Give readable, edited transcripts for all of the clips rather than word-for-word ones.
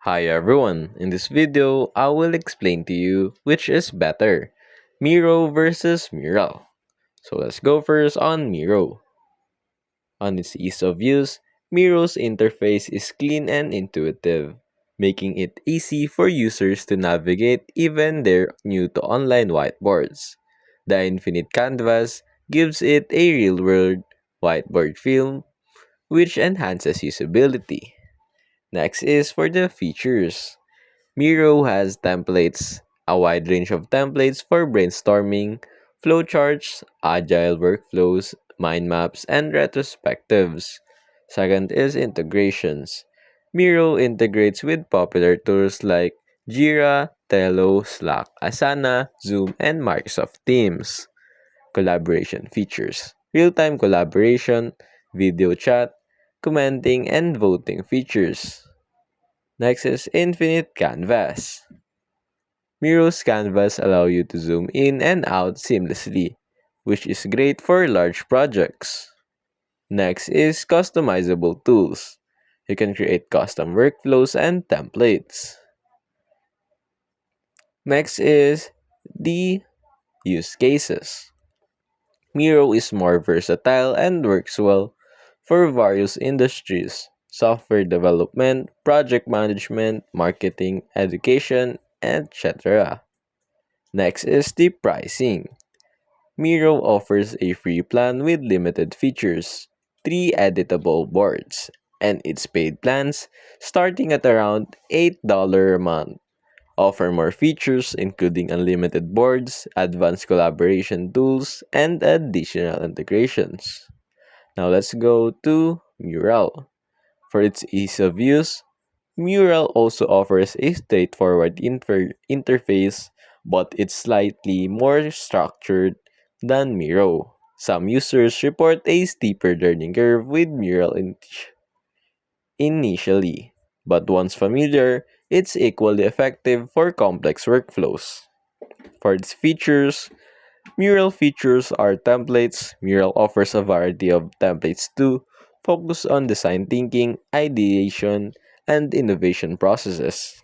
Hi everyone, in this video, I will explain to you which is better, Miro versus Mural. So let's go first on Miro. On its ease of use, Miro's interface is clean and intuitive, making it easy for users to navigate even they're new to online whiteboards. The infinite canvas gives it a real-world whiteboard feel, which enhances usability. Next is for the features. Miro has templates, a wide range of templates for brainstorming, flowcharts, agile workflows, mind maps, and retrospectives. Second is integrations. Miro integrates with popular tools like Jira, Trello, Slack, Asana, Zoom, and Microsoft Teams. Collaboration features. Real-time collaboration, video chat, commenting, and voting features. Next is Infinite Canvas. Miro's canvas allow you to zoom in and out seamlessly, which is great for large projects. Next is customizable tools. You can create custom workflows and templates. Next is the use cases. Miro is more versatile and works well for various industries: software development, project management, marketing, education, etc. Next is the pricing. Miro offers a free plan with limited features, 3 editable boards, and its paid plans, starting at around $8 a month, offer more features including unlimited boards, advanced collaboration tools, and additional integrations. Now let's go to Mural. For its ease of use, Mural also offers a straightforward interface, but it's slightly more structured than Miro. Some users report a steeper learning curve with Mural initially, but once familiar, it's equally effective for complex workflows. For its features, Mural features are templates. Mural offers a variety of templates too, focus on design thinking, ideation, and innovation processes.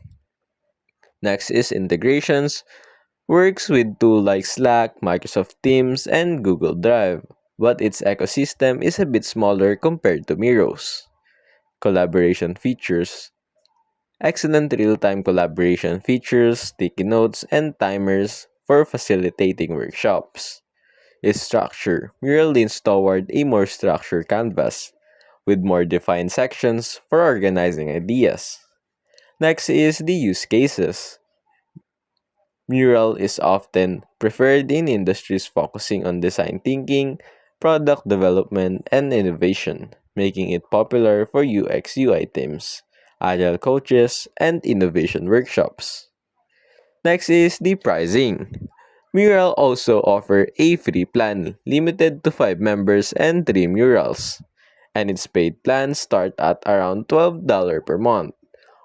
Next is integrations. Works with tools like Slack, Microsoft Teams, and Google Drive, but its ecosystem is a bit smaller compared to Miro's. Collaboration features. Excellent real-time collaboration features, sticky notes, and timers for facilitating workshops. Its structure. Mural leans toward a more structured canvas, with more defined sections for organizing ideas. Next is the use cases. Mural is often preferred in industries focusing on design thinking, product development, and innovation, making it popular for UX UI teams, agile coaches, and innovation workshops. Next is the pricing. Mural also offer a free plan limited to 5 members and 3 murals, and its paid plans start at around $12 per month,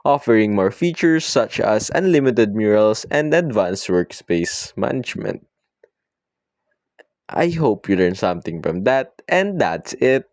offering more features such as unlimited murals and advanced workspace management. I hope you learned something from that, and that's it.